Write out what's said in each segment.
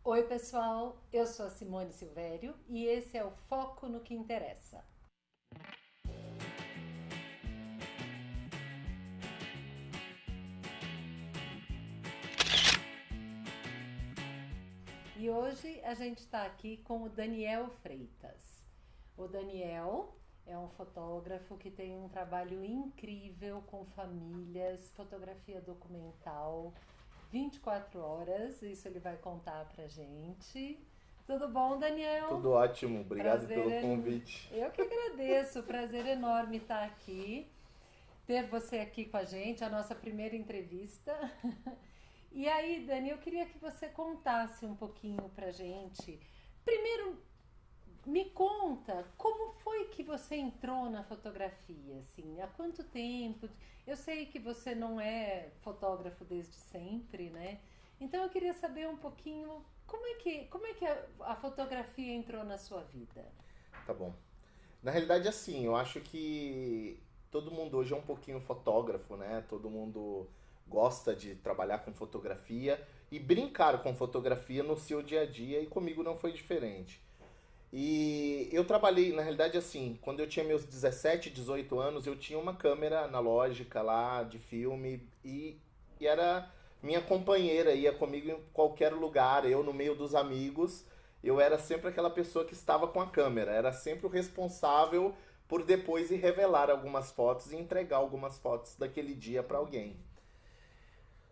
Oi, pessoal, eu sou a Simone Silvério e esse é o Foco no que Interessa. E hoje a gente está aqui com o Daniel Freitas. O Daniel é um fotógrafo que tem um trabalho incrível com famílias, fotografia documental, 24 horas, isso ele vai contar pra gente. Tudo bom, Daniel? Tudo ótimo, obrigado Prazer, pelo convite. eu que agradeço, prazer enorme estar aqui, ter você aqui com a gente, a nossa primeira entrevista. E aí, Dani, eu queria que você contasse um pouquinho pra gente. Primeiro, me conta como foi que você entrou na fotografia, assim, há quanto tempo? Eu sei que você não é fotógrafo desde sempre, né? Então eu queria saber um pouquinho como é que a fotografia entrou na sua vida. Tá bom. Na realidade, assim, eu acho que todo mundo hoje é um pouquinho fotógrafo, né? Todo mundo gosta de trabalhar com fotografia e brincar com fotografia no seu dia a dia, e comigo não foi diferente. E eu trabalhei, na realidade, assim, quando eu tinha meus 17, 18 anos, eu tinha uma câmera analógica lá de filme e era minha companheira, ia comigo em qualquer lugar, eu no meio dos amigos, eu era sempre aquela pessoa que estava com a câmera, era sempre o responsável por depois ir revelar algumas fotos e entregar algumas fotos daquele dia para alguém.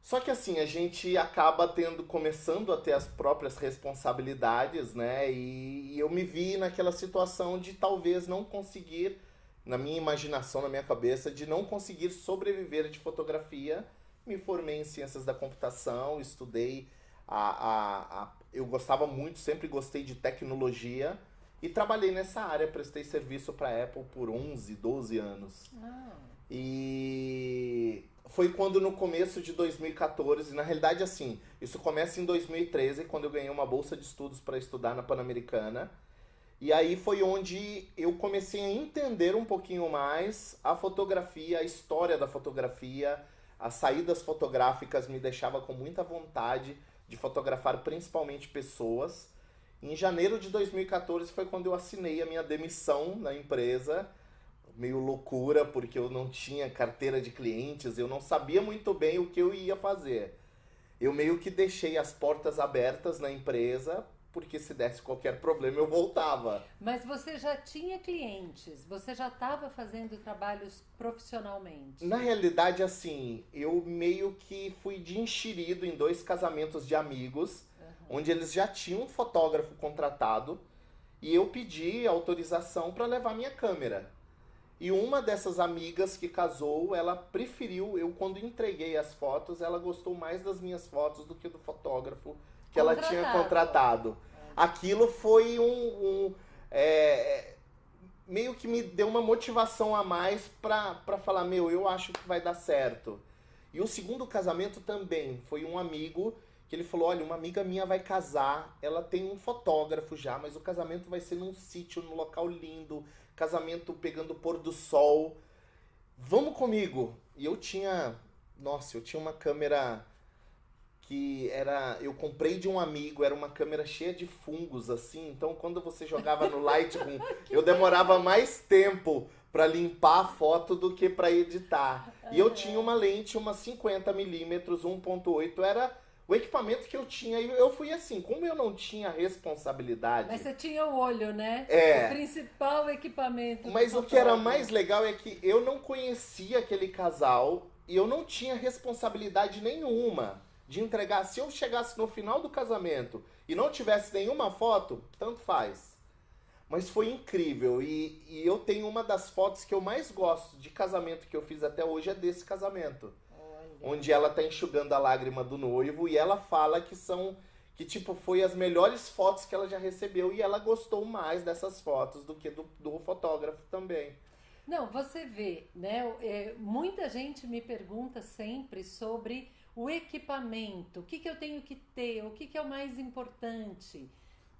Só que assim, a gente acaba começando a ter as próprias responsabilidades, né? E eu me vi naquela situação de talvez não conseguir, na minha imaginação, na minha cabeça, de não conseguir sobreviver de fotografia. Me formei em ciências da computação, estudei eu gostava muito, sempre gostei de tecnologia e trabalhei nessa área, prestei serviço para a Apple por 11, 12 anos. Ah, E foi quando no começo de 2014, na realidade assim, isso começa em 2013, quando eu ganhei uma bolsa de estudos para estudar na Pan-Americana. E aí foi onde eu comecei a entender um pouquinho mais a fotografia, a história da fotografia, as saídas fotográficas me deixava com muita vontade de fotografar principalmente pessoas. Em janeiro de 2014 foi quando eu assinei a minha demissão na empresa, meio loucura, porque eu não tinha carteira de clientes, eu não sabia muito bem o que eu ia fazer. Eu meio que deixei as portas abertas na empresa, porque se desse qualquer problema eu voltava. mas você já tinha clientes, você já estava fazendo trabalhos Na profissionalmente. realidade, assim, eu meio que fui de enxerido em dois casamentos de amigos, Aham. onde eles já tinham um fotógrafo contratado, e eu pedi autorização para levar minha câmera. E uma dessas amigas que casou, ela preferiu, eu quando entreguei as fotos, ela gostou mais das minhas fotos do que do fotógrafo que ela tinha Contratado. contratado. Olha. Aquilo foi meio que me deu uma motivação a mais pra falar, meu, eu acho que vai dar certo. E o segundo casamento também foi um amigo que ele falou, olha, uma amiga minha vai casar, ela tem um fotógrafo já, mas o casamento vai ser num sítio, num local lindo, casamento pegando o pôr do sol. Vamos comigo. E eu tinha uma câmera que era, eu comprei de um amigo, era uma câmera cheia de fungos assim, então quando você jogava no Lightroom, eu demorava mais tempo para limpar a foto do que para editar. E eu tinha uma Aham. lente, uma 50 milímetros 1.8, era o equipamento que eu tinha. E eu fui assim, como eu não tinha Mas responsabilidade, você tinha o olho, né? O é, principal equipamento do mas o que era mais fotógrafo. legal é que eu não conhecia aquele casal e eu não tinha responsabilidade nenhuma de entregar. Se eu chegasse no final do casamento e não tivesse nenhuma foto, tanto faz. Mas foi incrível e eu tenho uma das fotos que eu mais gosto de casamento que eu fiz até hoje é desse casamento, Olha. onde ela tá enxugando a lágrima do noivo e ela fala que tipo foi as melhores fotos que ela já recebeu e ela gostou mais dessas fotos do que do fotógrafo também. Não, você vê, né? Muita gente me pergunta sempre sobre o equipamento, o que que eu tenho que ter, o que que é o mais importante.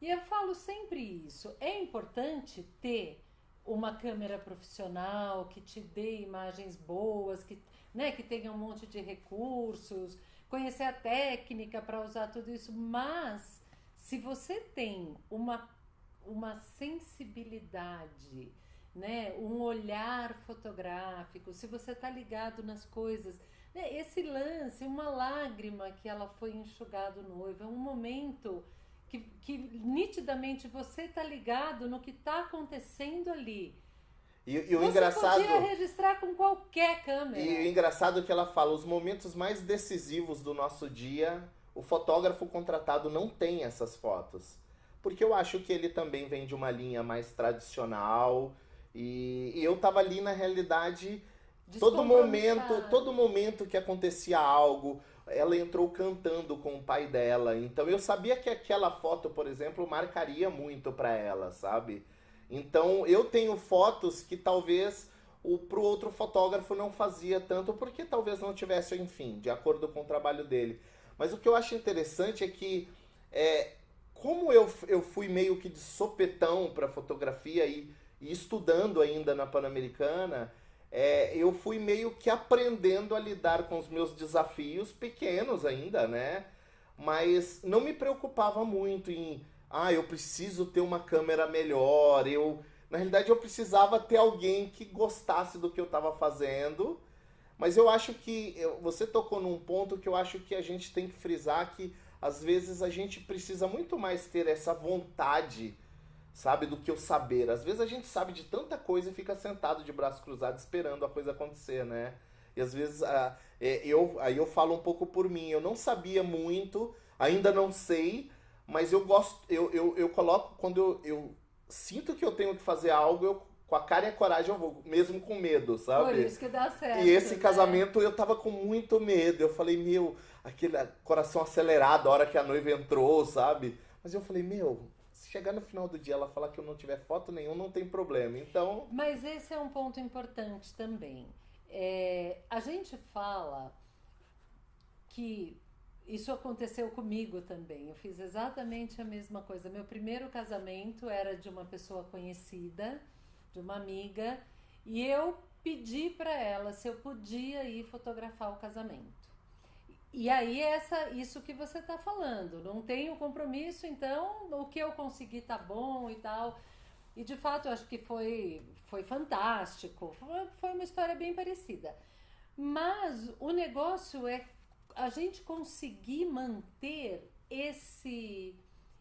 E eu falo sempre isso. É importante ter uma câmera profissional que te dê imagens boas, né, que tenha um monte de recursos, conhecer a técnica para usar tudo isso, mas se você tem uma sensibilidade, né, um olhar fotográfico, se você está ligado nas coisas, né, esse lance, uma lágrima que ela foi enxugar do noivo, é um momento que nitidamente você está ligado no que está acontecendo ali. E o Você engraçado, podia registrar com qualquer câmera. e o engraçado é que ela fala, os momentos mais decisivos do nosso dia, o fotógrafo contratado não tem essas fotos. Porque eu acho que ele também vem de uma linha mais tradicional. E eu tava ali na realidade, Descompromissado. todo momento que acontecia algo, ela entrou cantando com o pai dela. Então eu sabia que aquela foto, por exemplo, marcaria muito pra ela, sabe? Então eu tenho fotos que talvez pro outro fotógrafo não fazia tanto, porque talvez não tivesse, enfim, de acordo com o trabalho dele. Mas o que eu acho interessante é que é, como eu fui meio que de sopetão para fotografia e estudando ainda na Pan-Americana, eu fui meio que aprendendo a lidar com os meus desafios pequenos ainda, né? Mas não me preocupava muito em, eu preciso ter uma câmera melhor. Na realidade, eu precisava ter alguém que gostasse do que eu estava fazendo. Mas eu acho que você tocou num ponto que eu acho que a gente tem que frisar que às vezes a gente precisa muito mais ter essa vontade, sabe, do que o saber. Às vezes a gente sabe de tanta coisa e fica sentado de braços cruzados esperando a coisa acontecer, né? E às vezes aí eu falo um pouco por mim. Eu não sabia muito, ainda não sei, mas eu gosto, eu coloco quando eu sinto que eu tenho que fazer algo, com a cara e a coragem eu vou, mesmo com medo, sabe? Por isso que dá certo. E esse né? casamento eu tava com muito medo. Eu falei, meu, aquele coração acelerado a hora que a noiva entrou, sabe? Mas eu falei, meu, se chegar no final do dia ela falar que eu não tiver foto nenhuma, não tem problema. Então, Mas esse é um ponto importante também. A gente fala que isso aconteceu comigo também. Eu fiz exatamente a mesma coisa. Meu primeiro casamento era de uma pessoa conhecida, de uma amiga, e eu pedi para ela se eu podia ir fotografar o casamento. E aí isso que você está falando, não tenho compromisso, então o que eu conseguir tá bom e tal. E de fato eu acho que foi fantástico, foi uma história bem parecida. Mas o negócio é a gente conseguir manter esse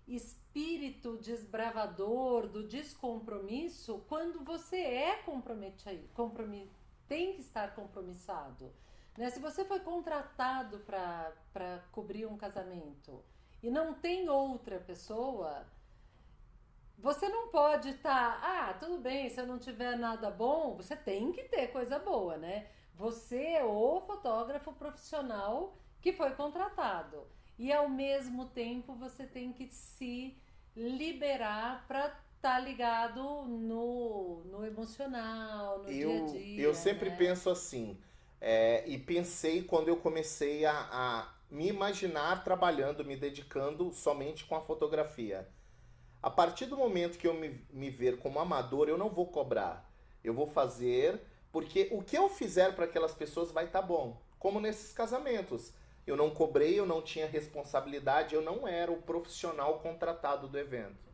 espírito desbravador do descompromisso quando você é tem que estar compromissado. Né? Se você foi contratado para cobrir um casamento e não tem outra pessoa, você não pode estar, tudo bem, se eu não tiver nada bom, você tem que ter coisa boa, né? Você é o fotógrafo profissional que foi contratado. E ao mesmo tempo você tem que se liberar para estar ligado no emocional, no dia a dia. eu sempre né? penso assim, e pensei quando eu comecei a me imaginar trabalhando, me dedicando somente com a fotografia. A partir do momento que eu me ver como amador, eu não vou cobrar. Eu vou fazer, porque o que eu fizer para aquelas pessoas vai estar bom. Como nesses casamentos. Eu não cobrei, eu não tinha responsabilidade, eu não era o profissional contratado do evento.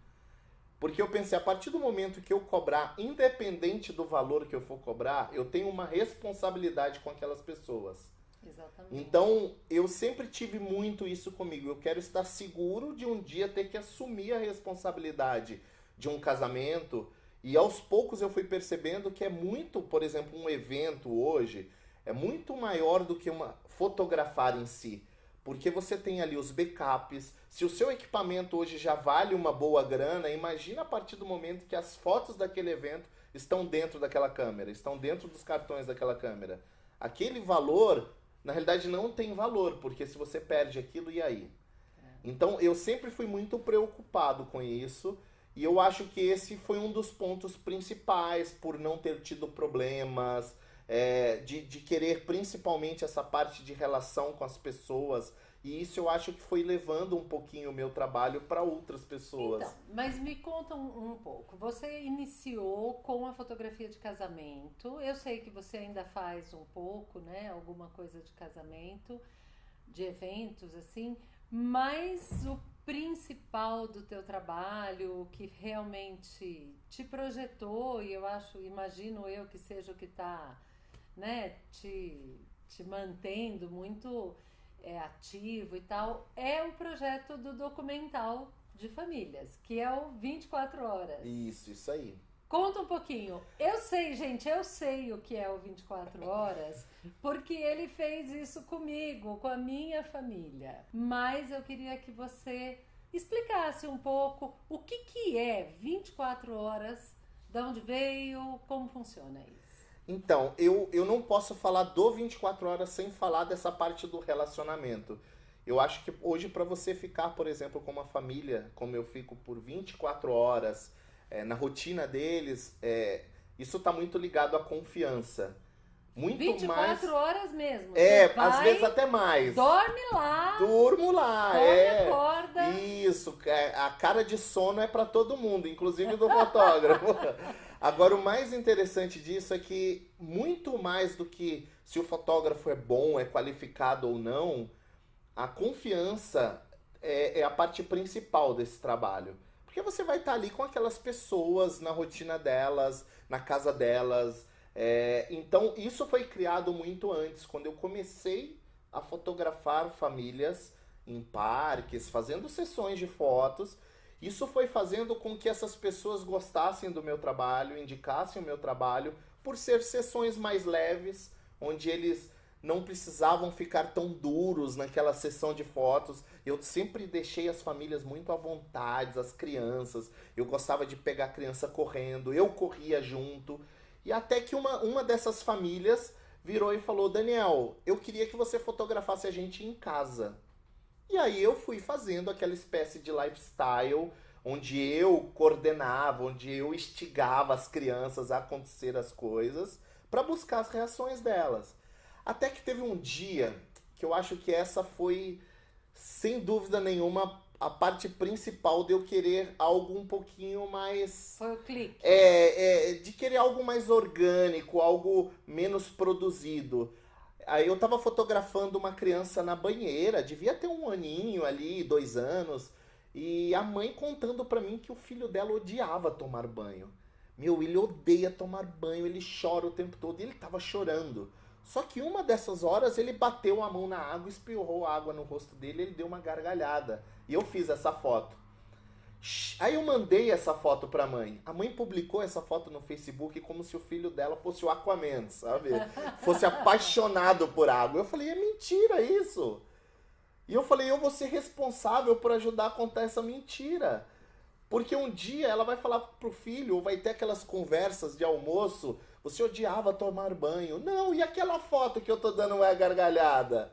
Porque eu pensei, a partir do momento que eu cobrar, independente do valor que eu for cobrar, eu tenho uma responsabilidade com aquelas pessoas. Exatamente. Então, eu sempre tive muito isso comigo. Eu quero estar seguro de um dia ter que assumir a responsabilidade de um casamento. E aos poucos eu fui percebendo que é muito, por exemplo, um evento hoje, é muito maior do que fotografar em si. Porque você tem ali os backups. Se o seu equipamento hoje já vale uma boa grana, imagina a partir do momento que as fotos daquele evento estão dentro daquela câmera, estão dentro dos cartões daquela câmera. Aquele valor, na realidade, não tem valor, porque se você perde aquilo, e aí? Então, eu sempre fui muito preocupado com isso, e eu acho que esse foi um dos pontos principais, por não ter tido problemas, de querer principalmente essa parte de relação com as pessoas, e isso eu acho que foi levando um pouquinho o meu trabalho para outras pessoas. Então, mas me conta um pouco. Você iniciou com a fotografia de casamento. Eu sei que você ainda faz um pouco, né? Alguma coisa de casamento, de eventos, assim. Mas principal do teu trabalho, o que realmente te projetou, e imagino eu que seja o que está, né, te mantendo muito ativo e tal, é o projeto do documental de famílias, que é o 24 Horas. Isso aí. Conta um pouquinho. Eu sei, gente, eu sei o que é o 24 Horas, porque ele fez isso comigo, com a minha família. Mas eu queria que você explicasse um pouco o que é 24 Horas, de onde veio, como funciona isso. Então, eu não posso falar do 24 Horas sem falar dessa parte do relacionamento. Eu acho que hoje, para você ficar, por exemplo, com uma família, como eu fico por 24 horas, na rotina deles, isso está muito ligado à confiança. Muito 24 horas mesmo. Às vezes até mais. Dorme lá. Durmo lá, dorme, acorda. Isso, a cara de sono é para todo mundo, inclusive do fotógrafo. Agora, o mais interessante disso é que, muito mais do que se o fotógrafo é bom, é qualificado ou não, a confiança é a parte principal desse trabalho. Porque você vai estar ali com aquelas pessoas, na rotina delas, na casa delas. Então, isso foi criado muito antes, quando eu comecei a fotografar famílias em parques, fazendo sessões de fotos. Isso foi fazendo com que essas pessoas gostassem do meu trabalho, indicassem o meu trabalho, por ser sessões mais leves, onde eles não precisavam ficar tão duros naquela sessão de fotos. Eu sempre deixei as famílias muito à vontade, as crianças. Eu gostava de pegar a criança correndo, eu corria junto. E até que uma dessas famílias virou e falou: Daniel, eu queria que você fotografasse a gente em casa. E aí eu fui fazendo aquela espécie de lifestyle, onde eu coordenava, onde eu instigava as crianças a acontecer as coisas, para buscar as reações delas. Até que teve um dia que eu acho que essa foi, sem dúvida nenhuma, a parte principal de eu querer algo um pouquinho mais... Foi o clique. De querer algo mais orgânico, algo menos produzido. Aí eu tava fotografando uma criança na banheira, devia ter 1 aninho ali, 2 anos, e a mãe contando pra mim que o filho dela odiava tomar banho. Ele odeia tomar banho, ele chora o tempo todo, e ele tava chorando. Só que uma dessas horas ele bateu a mão na água, espirrou água no rosto dele, ele deu uma gargalhada. E eu fiz essa foto. Aí eu mandei essa foto pra mãe. A mãe publicou essa foto no Facebook como se o filho dela fosse o Aquaman, sabe? Fosse apaixonado por água. Eu falei, é mentira isso. E eu falei, eu vou ser responsável por ajudar a contar essa mentira. Porque um dia ela vai falar pro filho, ou vai ter aquelas conversas de almoço, você odiava tomar banho. Não, e aquela foto que eu tô dando uma gargalhada?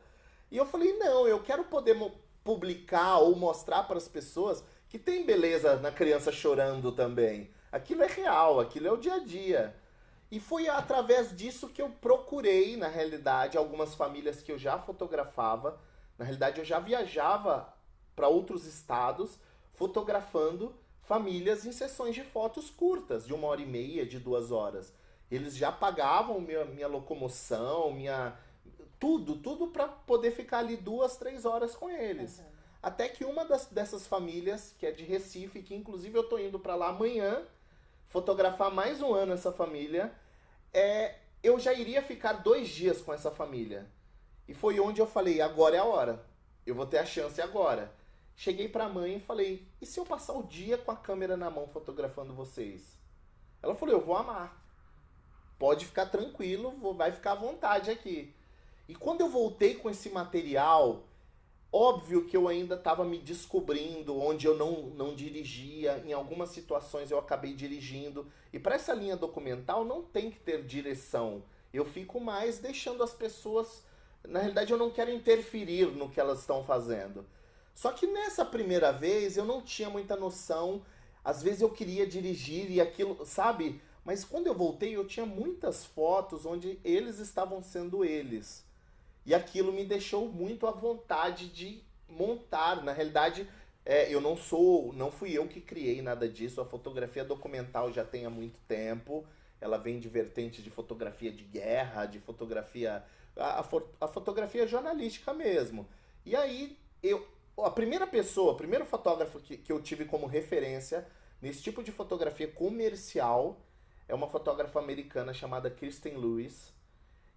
E eu falei, não, eu quero poder publicar ou mostrar para as pessoas que tem beleza na criança chorando também. Aquilo é real, aquilo é o dia a dia. E foi através disso que eu procurei, na realidade, algumas famílias que eu já fotografava. Na realidade, eu já viajava para outros estados fotografando famílias em sessões de fotos curtas, de 1h30, de 2 horas. Eles já pagavam minha locomoção, tudo para poder ficar ali 2, 3 horas com eles. Uhum. Até que uma dessas famílias, que é de Recife, que inclusive eu tô indo para lá amanhã, fotografar mais um ano essa família, eu já iria ficar 2 dias com essa família. E foi onde eu falei, agora é a hora. Eu vou ter a chance agora. Cheguei pra mãe e falei, e se eu passar o dia com a câmera na mão fotografando vocês? Ela falou, eu vou amar. Pode ficar tranquilo, vai ficar à vontade aqui. E quando eu voltei com esse material, óbvio que eu ainda estava me descobrindo, onde eu não dirigia. Em algumas situações eu acabei dirigindo. E para essa linha documental não tem que ter direção. Eu fico mais deixando as pessoas... Na realidade eu não quero interferir no que elas estão fazendo. Só que nessa primeira vez eu não tinha muita noção. Às vezes eu queria dirigir e aquilo, sabe? Mas quando eu voltei eu tinha muitas fotos onde eles estavam sendo eles. E aquilo me deixou muito à vontade de montar. Na realidade, não fui eu que criei nada disso. A fotografia documental já tem há muito tempo. Ela vem de vertente de fotografia de guerra, de fotografia... A fotografia jornalística mesmo. E aí, a primeira pessoa, o primeiro fotógrafo que eu tive como referência nesse tipo de fotografia comercial é uma fotógrafa americana chamada Kirsten Lewis.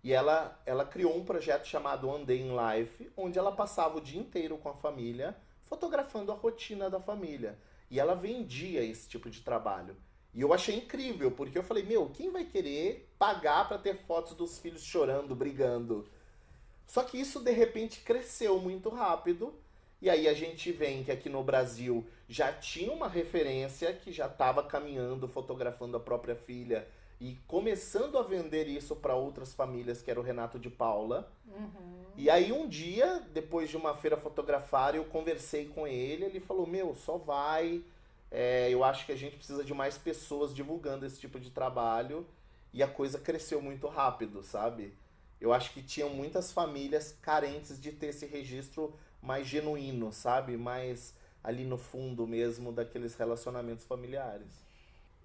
E ela criou um projeto chamado One Day in Life, onde ela passava o dia inteiro com a família, fotografando a rotina da família. E ela vendia esse tipo de trabalho. E eu achei incrível, porque eu falei, meu, quem vai querer pagar para ter fotos dos filhos chorando, brigando? Só que isso, de repente, cresceu muito rápido. E aí a gente vê que aqui no Brasil já tinha uma referência que já estava caminhando, fotografando a própria filha e começando a vender isso para outras famílias, que era o Renato de Paula. E aí um dia, depois de uma feira fotografar, eu conversei com ele falou, meu, só vai, eu acho que a gente precisa de mais pessoas divulgando esse tipo de trabalho, e a coisa cresceu muito rápido, sabe? Eu acho que tinham muitas famílias carentes de ter esse registro mais genuíno, sabe? Mais ali no fundo mesmo daqueles relacionamentos familiares.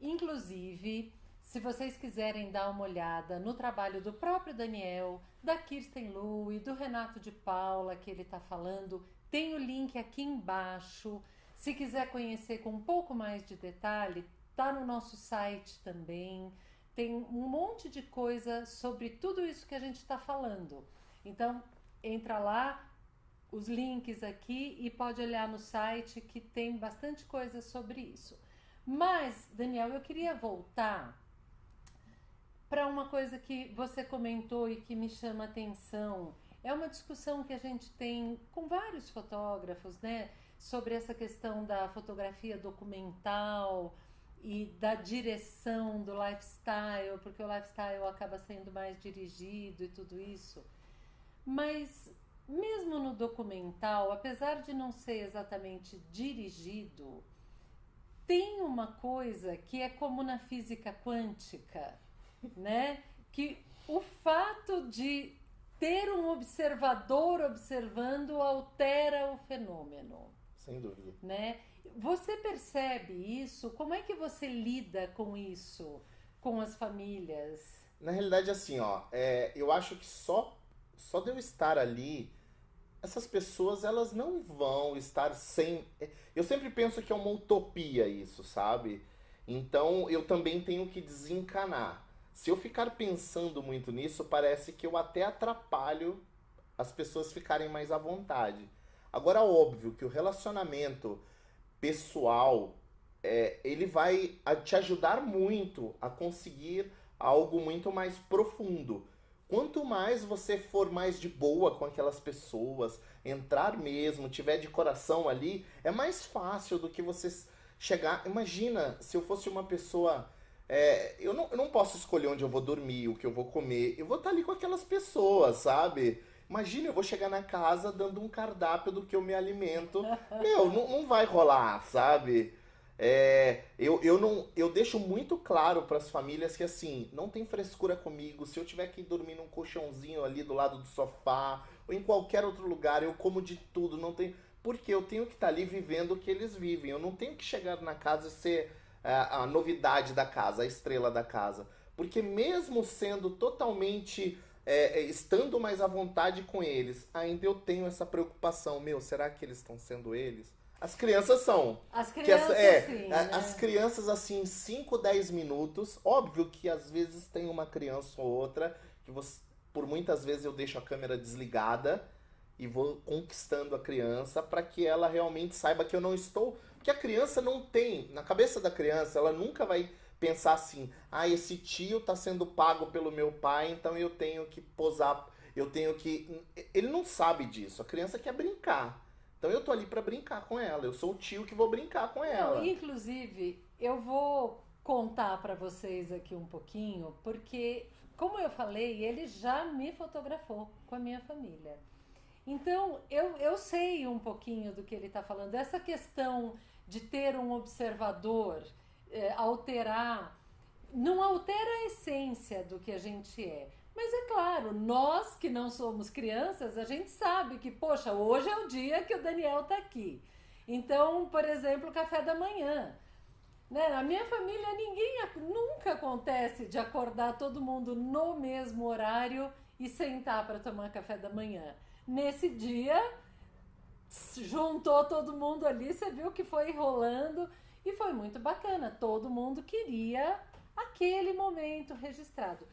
Inclusive, se vocês quiserem dar uma olhada no trabalho do próprio Daniel, da Kirsten Lu e do Renato de Paula, que ele está falando, tem o link aqui embaixo. Se quiser conhecer com um pouco mais de detalhe, tá no nosso site também. Tem um monte de coisa sobre tudo isso que a gente está falando. Então, entra lá, os links aqui, e pode olhar no site que tem bastante coisa sobre isso. Mas, Daniel, eu queria voltar para uma coisa que você comentou e que me chama a atenção. É uma discussão que a gente tem com vários fotógrafos, né? Sobre essa questão da fotografia documental e da direção do lifestyle, porque o lifestyle acaba sendo mais dirigido e tudo isso. Mas mesmo no documental, apesar de não ser exatamente dirigido, tem uma coisa que é como na física quântica, né? Que o fato de ter um observador observando altera o fenômeno. Sem dúvida. Né? Você percebe isso? Como é que você lida com isso, com as famílias? Na realidade, assim, ó, eu acho que só de eu estar ali, essas pessoas, elas não vão estar sem... Eu sempre penso que é uma utopia isso, sabe? Então, eu também tenho que desencanar. Se eu ficar pensando muito nisso, parece que eu até atrapalho as pessoas ficarem mais à vontade. Agora, óbvio que o relacionamento pessoal, ele vai te ajudar muito a conseguir algo muito mais profundo. Quanto mais você for mais de boa com aquelas pessoas, entrar mesmo, tiver de coração ali, é mais fácil do que você chegar... Imagina, se eu fosse uma pessoa... eu não posso escolher onde eu vou dormir, o que eu vou comer. Eu vou estar ali com aquelas pessoas, sabe? Imagina, eu vou chegar na casa dando um cardápio do que eu me alimento. Meu, não vai rolar, sabe? Eu deixo muito claro para as famílias que, assim, não tem frescura comigo. Se eu tiver que dormir num colchãozinho ali do lado do sofá ou em qualquer outro lugar, eu como de tudo. Não tem... Porque eu tenho que estar ali vivendo o que eles vivem. Eu não tenho que chegar na casa e ser a novidade da casa, a estrela da casa. Porque mesmo sendo totalmente... estando mais à vontade com eles, ainda eu tenho essa preocupação. Meu, será que eles estão sendo eles? As crianças são. As crianças, sim, né? As crianças, assim, 5, 10 minutos. Óbvio que às vezes tem uma criança ou outra que por muitas vezes eu deixo a câmera desligada e vou conquistando a criança para que ela realmente saiba que eu não estou... Porque a criança não tem... Na cabeça da criança, ela nunca vai pensar assim, esse tio tá sendo pago pelo meu pai, então eu tenho que posar, eu tenho que... Ele não sabe disso, a criança quer brincar. Então eu tô ali pra brincar com ela, eu sou o tio que vou brincar com ela. Não, inclusive, eu vou contar pra vocês aqui um pouquinho, porque, como eu falei, ele já me fotografou com a minha família. Então, eu sei um pouquinho do que ele tá falando. Essa questão de ter um observador... alterar, não altera a essência do que a gente é. Mas é claro, nós que não somos crianças, a gente sabe que, poxa, hoje é o dia que o Daniel tá aqui. Então, por exemplo, o café da manhã. Né? Na minha família, nunca acontece de acordar todo mundo no mesmo horário e sentar para tomar café da manhã. Nesse dia... juntou todo mundo ali, você viu que foi rolando e foi muito bacana. Todo mundo queria aquele momento registrado.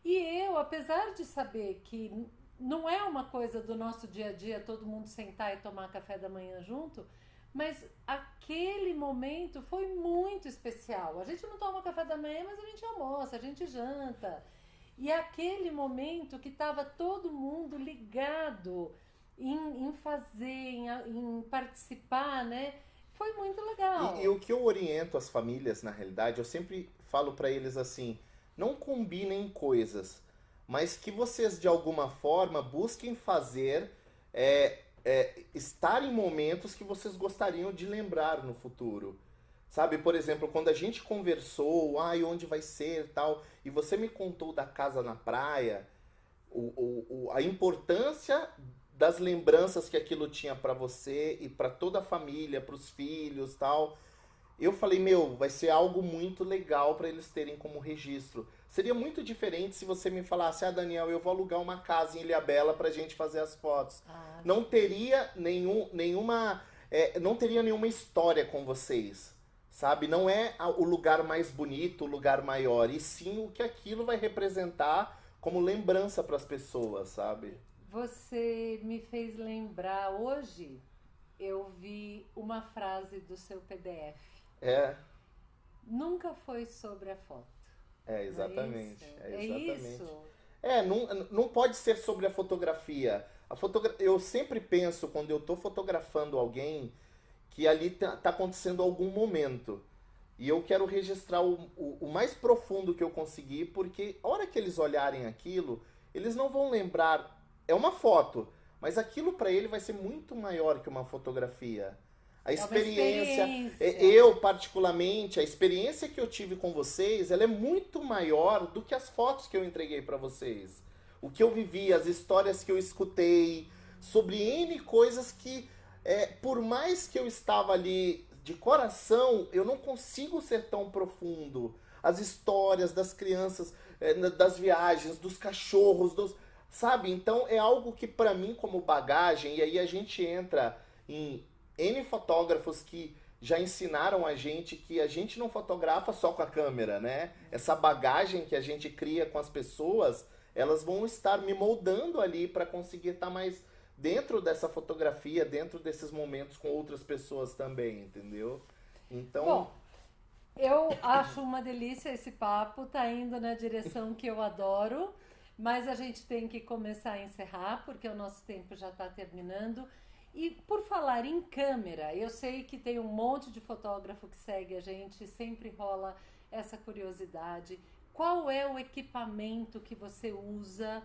E eu, apesar de saber que não é uma coisa do nosso dia a dia todo mundo sentar e tomar café da manhã junto, mas aquele momento foi muito especial. A gente não toma café da manhã, mas a gente almoça, a gente janta. E aquele momento que estava todo mundo ligado em fazer, em participar, né? Foi muito legal. E o que eu oriento as famílias, na realidade, eu sempre falo para eles assim, não combinem coisas, mas que vocês de alguma forma busquem fazer estar em momentos que vocês gostariam de lembrar no futuro. Sabe, por exemplo, quando a gente conversou, onde vai ser tal, e você me contou da casa na praia, a importância das lembranças que aquilo tinha para você e para toda a família, para os filhos tal. Eu falei, vai ser algo muito legal para eles terem como registro. Seria muito diferente se você me falasse, Daniel, eu vou alugar uma casa em Ilhabela pra gente fazer as fotos. Não teria nenhuma história com vocês, sabe? Não é o lugar mais bonito, o lugar maior, e sim o que aquilo vai representar como lembrança para as pessoas, sabe? Você me fez lembrar, hoje eu vi uma frase do seu PDF. Nunca foi sobre a foto. Exatamente. É isso? Não pode ser sobre a fotografia. Eu sempre penso, quando eu estou fotografando alguém, que ali tá acontecendo algum momento. E eu quero registrar o mais profundo que eu conseguir, porque a hora que eles olharem aquilo, eles não vão lembrar. É uma foto, mas aquilo para ele vai ser muito maior que uma fotografia. A experiência, eu particularmente, a experiência que eu tive com vocês, ela é muito maior do que as fotos que eu entreguei para vocês. O que eu vivi, as histórias que eu escutei, sobre N coisas que, por mais que eu estava ali de coração, eu não consigo ser tão profundo. As histórias das crianças, das viagens, dos cachorros, sabe? Então é algo que para mim como bagagem, e aí a gente entra em N fotógrafos que já ensinaram a gente que a gente não fotografa só com a câmera, né? Essa bagagem que a gente cria com as pessoas, elas vão estar me moldando ali para conseguir estar mais dentro dessa fotografia, dentro desses momentos com outras pessoas também, entendeu? Então... Bom, eu acho uma delícia esse papo, tá indo na direção que eu adoro, mas a gente tem que começar a encerrar, porque o nosso tempo já está terminando. E por falar em câmera, eu sei que tem um monte de fotógrafo que segue a gente, sempre rola essa curiosidade. Qual é o equipamento que você usa?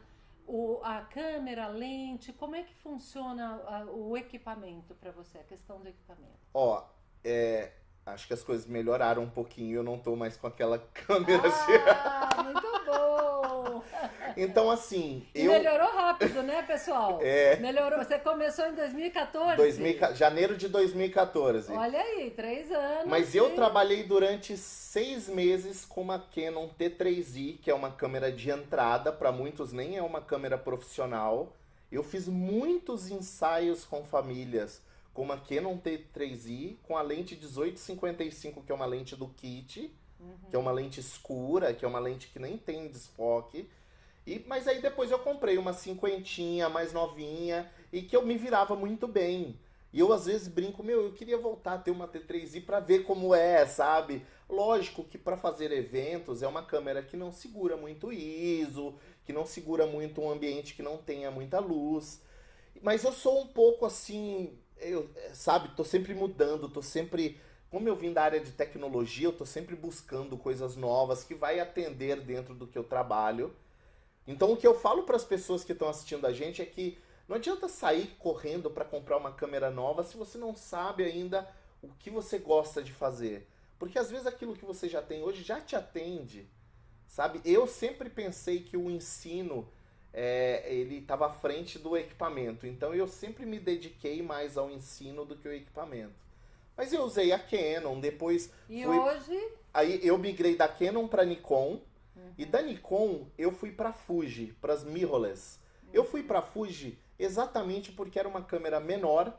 A câmera, a lente, como é que funciona o equipamento para você, a questão do equipamento? Acho que as coisas melhoraram um pouquinho, eu não tô mais com aquela câmera. Muito bom! Então, assim... Melhorou rápido, né, pessoal? Melhorou. Você começou em 2014? Janeiro de 2014. Olha aí, 3 anos. Mas eu trabalhei durante 6 meses com uma Canon T3i, que é uma câmera de entrada, para muitos nem é uma câmera profissional. Eu fiz muitos ensaios com famílias com uma Canon T3i, com a lente 18-55, que é uma lente do kit, que é uma lente escura, que é uma lente que nem tem desfoque. Mas aí depois eu comprei uma 50 mais novinha, e que eu me virava muito bem. E eu às vezes brinco, eu queria voltar a ter uma T3i para ver como sabe? Lógico que para fazer eventos é uma câmera que não segura muito ISO, que não segura muito um ambiente que não tenha muita luz. Mas eu sou um pouco assim, sabe? Tô sempre mudando, tô sempre... Como eu vim da área de tecnologia, eu tô sempre buscando coisas novas que vai atender dentro do que eu trabalho. Então o que eu falo para as pessoas que estão assistindo a gente é que não adianta sair correndo para comprar uma câmera nova se você não sabe ainda o que você gosta de fazer. Porque às vezes aquilo que você já tem hoje já te atende, sabe? Eu sempre pensei que o ensino, ele estava à frente do equipamento. Então eu sempre me dediquei mais ao ensino do que ao equipamento. Mas eu usei a Canon, depois... Hoje? Aí eu migrei da Canon para Nikon. E da Nikon eu fui para Fuji, para as mirrorless. Eu fui para Fuji exatamente porque era uma câmera menor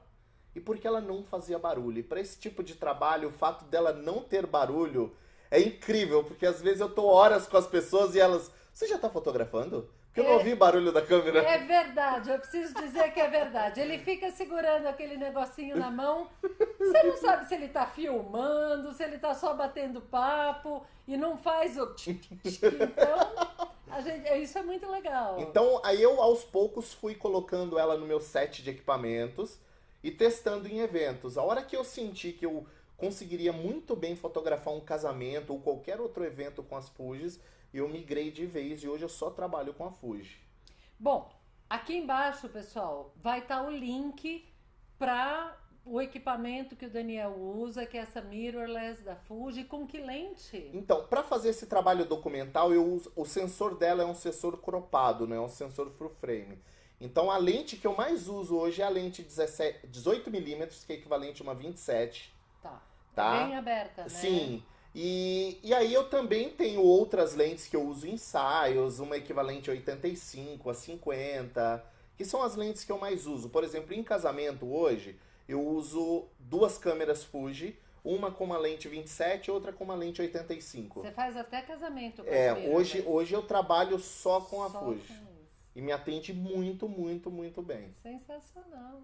e porque ela não fazia barulho. E para esse tipo de trabalho, o fato dela não ter barulho é incrível, porque às vezes eu tô horas com as pessoas e elas... Você já tá fotografando? Porque eu não ouvi barulho da câmera. É verdade, eu preciso dizer que é verdade. Ele fica segurando aquele negocinho na mão. Você não sabe se ele tá filmando, se ele tá só batendo papo e não faz o... Então, isso é muito legal. Então, aí eu aos poucos fui colocando ela no meu set de equipamentos e testando em eventos. A hora que eu senti que eu conseguiria muito bem fotografar um casamento ou qualquer outro evento com as Fujis, eu migrei de vez e hoje eu só trabalho com a Fuji. Bom, aqui embaixo, pessoal, vai estar o link para o equipamento que o Daniel usa, que é essa mirrorless da Fuji. Com que lente? Então, para fazer esse trabalho documental, eu uso, o sensor dela é um sensor cropado, não é um sensor full frame. Então, a lente que eu mais uso hoje é a lente 18mm, que é equivalente a uma 27. Tá? Bem aberta, né? Sim. E aí eu também tenho outras lentes que eu uso em ensaios, uma equivalente a 85, a 50, que são as lentes que eu mais uso. Por exemplo, em casamento hoje, eu uso duas câmeras Fuji, uma com uma lente 27 e outra com uma lente 85. Você faz até casamento com as hoje eu trabalho só com a só Fuji. com E me atende muito, muito, muito bem. Sensacional.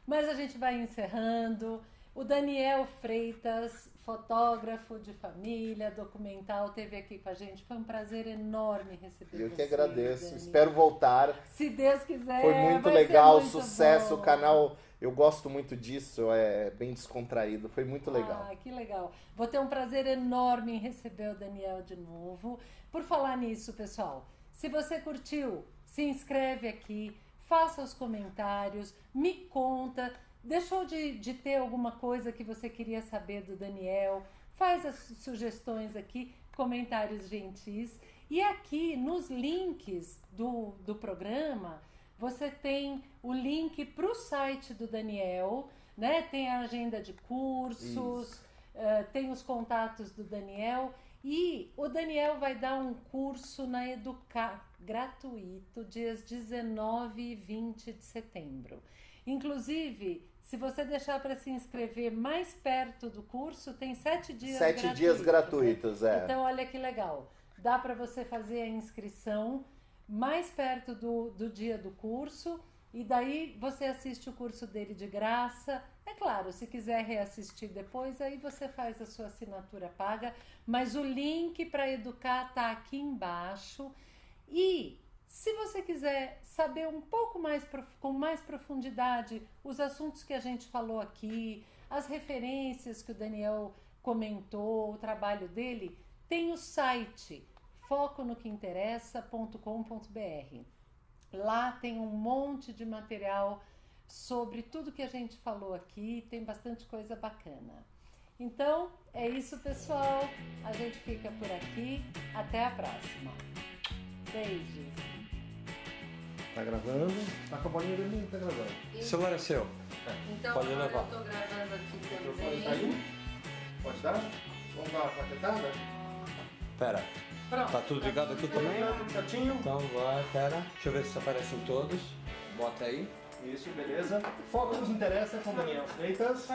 Mas a gente vai encerrando. O Daniel Freitas, fotógrafo de família, documental, esteve aqui com a gente. Foi um prazer enorme receber você. Eu que agradeço. Dani. Espero voltar. Se Deus quiser. Foi muito legal, sucesso. O canal, eu gosto muito disso, é bem descontraído. Foi muito legal. Ah, que legal. Vou ter um prazer enorme em receber o Daniel de novo. Por falar nisso, pessoal, se você curtiu, se inscreve aqui, faça os comentários, me conta. Deixou de ter alguma coisa que você queria saber do Daniel? Faz as sugestões aqui, comentários gentis. E aqui nos links do programa, você tem o link para o site do Daniel, né? Tem a agenda de cursos, tem os contatos do Daniel. E o Daniel vai dar um curso na Educar gratuito, dias 19 e 20 de setembro. Inclusive, se você deixar para se inscrever mais perto do curso, tem 7 dias gratuitos. 7 dias gratuitos, né? Então, olha que legal. Dá para você fazer a inscrição mais perto do dia do curso e daí você assiste o curso dele de graça. É claro, se quiser reassistir depois, aí você faz a sua assinatura paga. Mas o link para Educar está aqui embaixo. E se você quiser saber um pouco mais, com mais profundidade, os assuntos que a gente falou aqui, as referências que o Daniel comentou, o trabalho dele, tem o site foconoqueinteressa.com.br. Lá tem um monte de material sobre tudo que a gente falou aqui, tem bastante coisa bacana. Então, é isso, pessoal. A gente fica por aqui. Até a próxima. Beijos. Tá gravando? Tá com a bolinha vermelha, tá gravando. O celular é seu. Então, pode agora levar. eu tô gravando aqui O microfone tá também. aí? Pode dar? Vamos dar uma paquetada? Pera, Pronto. tá tudo ligado aqui também? Tudo certinho? Então vai, pera. Deixa eu ver se aparecem todos. Bota aí. Isso, beleza. Foco nos interessa com Daniel Freitas.